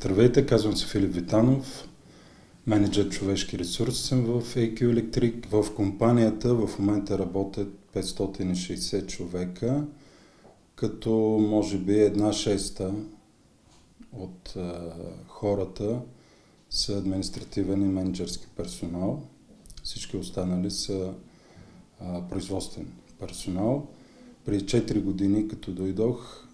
Здравейте, казвам се Филип Витанов, менеджер човешки ресурси съм в AQ Electric. В компанията в момента работят 560 човека, като може би 1/6 от хората са административен и менеджерски персонал. Всички останали са производствен персонал. Преди 4 години, като дойдох,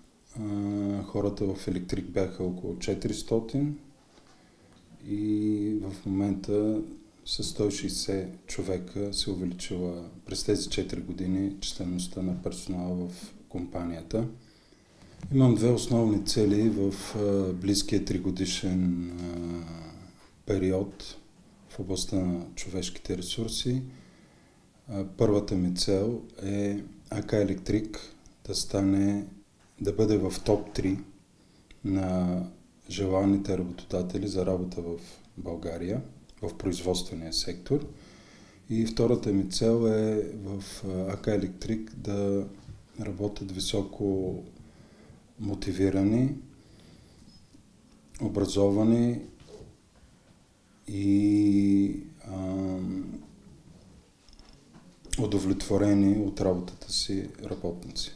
хората в Електрик бяха около 400 и в момента с 160 човека се увеличила през тези 4 години числеността на персонала в компанията. Имам две основни цели в близкия 3-годишен период в областта на човешките ресурси. Първата ми цел е АК Електрик да бъде в топ 3 на желаните работодатели за работа в България, в производствения сектор. И втората ми цел е в АК Електрик да работят високо мотивирани, образовани и удовлетворени от работата си работници.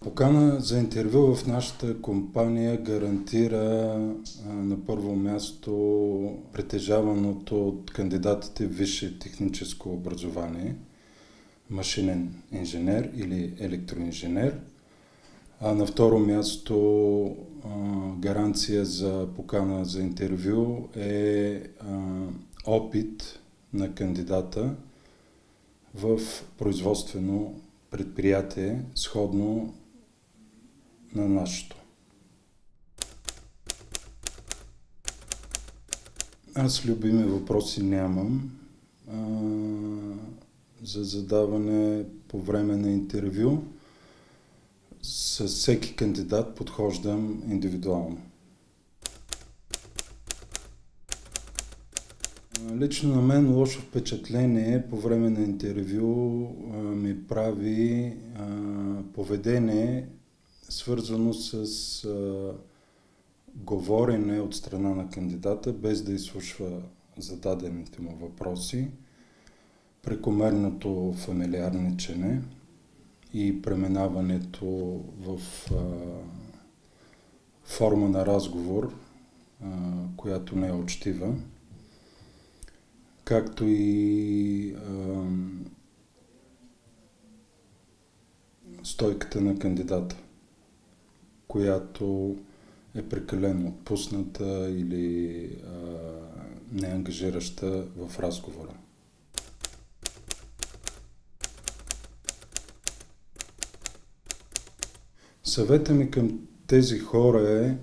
Покана за интервю в нашата компания гарантира на първо място притежаваното от кандидатите висше техническо образование, машинен инженер или електроинженер. А на второ място гаранция за покана за интервю е опит на кандидата в производствено предприятие, сходно на нашето. Аз любими въпроси нямам. За задаване по време на интервю с всеки кандидат подхождам индивидуално. Лично на мен лошо впечатление по време на интервю ми прави поведение, свързано с говорене от страна на кандидата, без да изслушва зададените му въпроси, прекомерното фамилиарничене и преминаването в форма на разговор, която не е учтива, както и стойката на кандидата, която е прекалено отпусната или неангажираща в разговора. Съветът ми към тези хора е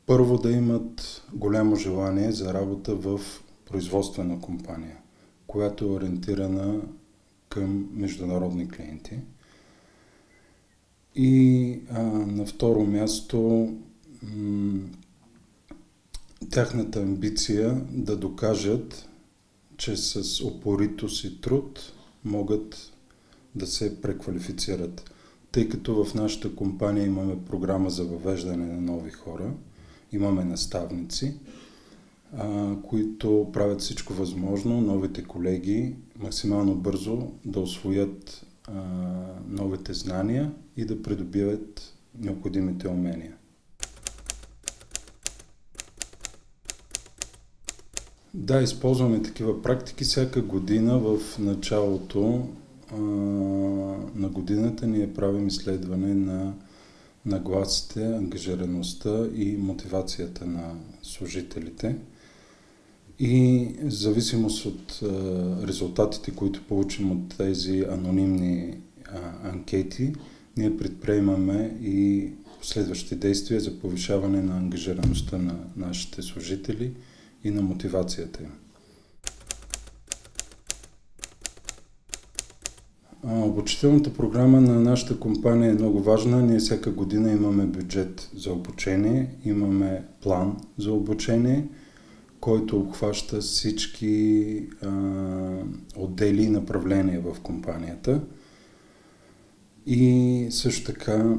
първо да имат голямо желание за работа в производствена компания, която е ориентирана към международни клиенти. И на второ място тяхната амбиция да докажат, че с упоритост и труд могат да се преквалифицират. Тъй като в нашата компания имаме програма за въвеждане на нови хора, имаме наставници, които правят всичко възможно новите колеги максимално бързо да усвоят новите знания и да придобиват необходимите умения. Да, използваме такива практики. Всяка година в началото на годината ние правим изследване на нагласите, ангажираността и мотивацията на служителите. И в зависимост от резултатите, които получим от тези анонимни анкети, ние предприемаме и следващи действия за повишаване на ангажираността на нашите служители и на мотивацията им. Обучителната програма на нашата компания е много важна. Ние всяка година имаме бюджет за обучение, имаме план за обучение, който обхваща всички отдели и направления в компанията. И също така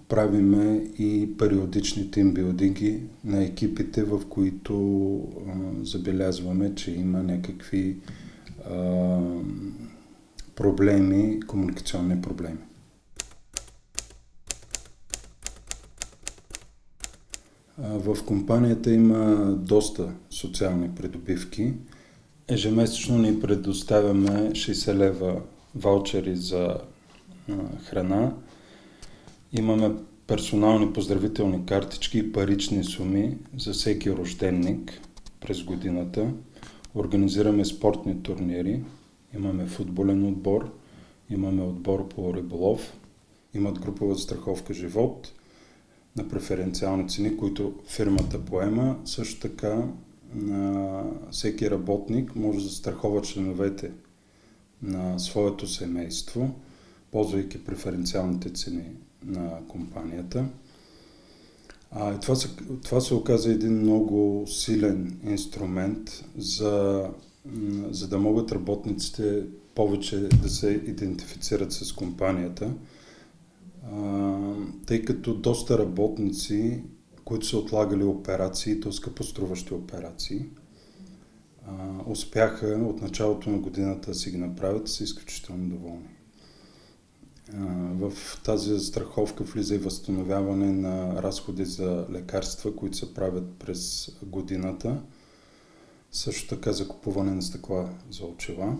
правиме и периодични тимбилдинги на екипите, в които забелязваме, че има някакви проблеми, комуникационни проблеми. В компанията има доста социални придобивки. Ежемесечно ни предоставяме 60 лева ваучери за храна. Имаме персонални поздравителни картички и парични суми за всеки рожденник през годината. Организираме спортни турнири. Имаме футболен отбор, имаме отбор по риболов, имат групова застраховка живот на преференциални цени, които фирмата поема. Също така всеки работник може да застрахова членовете на своето семейство, ползвайки преференциалните цени на компанията. Това се оказа един много силен инструмент, за да могат работниците повече да се идентифицират с компанията, тъй като доста работници, които са отлагали операции, т.е. скъпоструващи операции, успяха от началото на годината да си ги направят и са изключително доволни. В тази застраховка влиза и възстановяване на разходи за лекарства, които се правят през годината. Също така закупуване на стъкла за очила.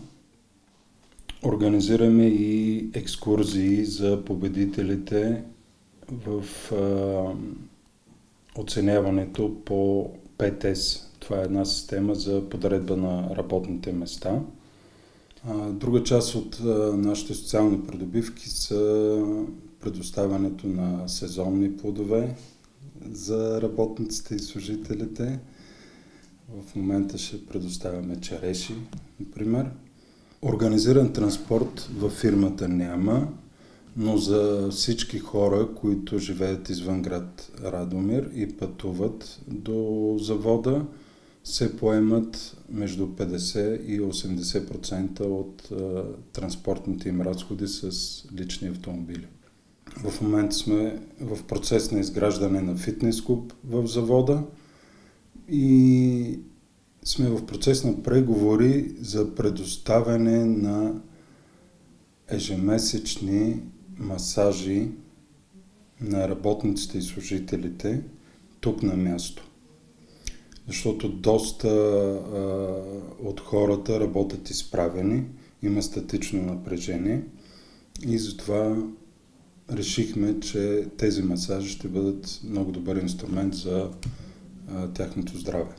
Организираме и екскурзии за победителите в оценяването по ПТС. Това е една система за подредба на работните места. Друга част от нашите социални придобивки са предоставянето на сезонни плодове за работниците и служителите. В момента ще предоставяме череши, например. Организиран транспорт във фирмата няма, но за всички хора, които живеят извън град Радомир и пътуват до завода, се поемат между 50 и 80% от транспортните им разходи с лични автомобили. В момента сме в процес на изграждане на фитнес клуб в завода и сме в процес на преговори за предоставяне на ежемесечни масажи на работниците и служителите тук на място. Защото доста от хората работят изправени, има статично напрежение и затова решихме, че тези масажи ще бъдат много добър инструмент за тяхното здраве.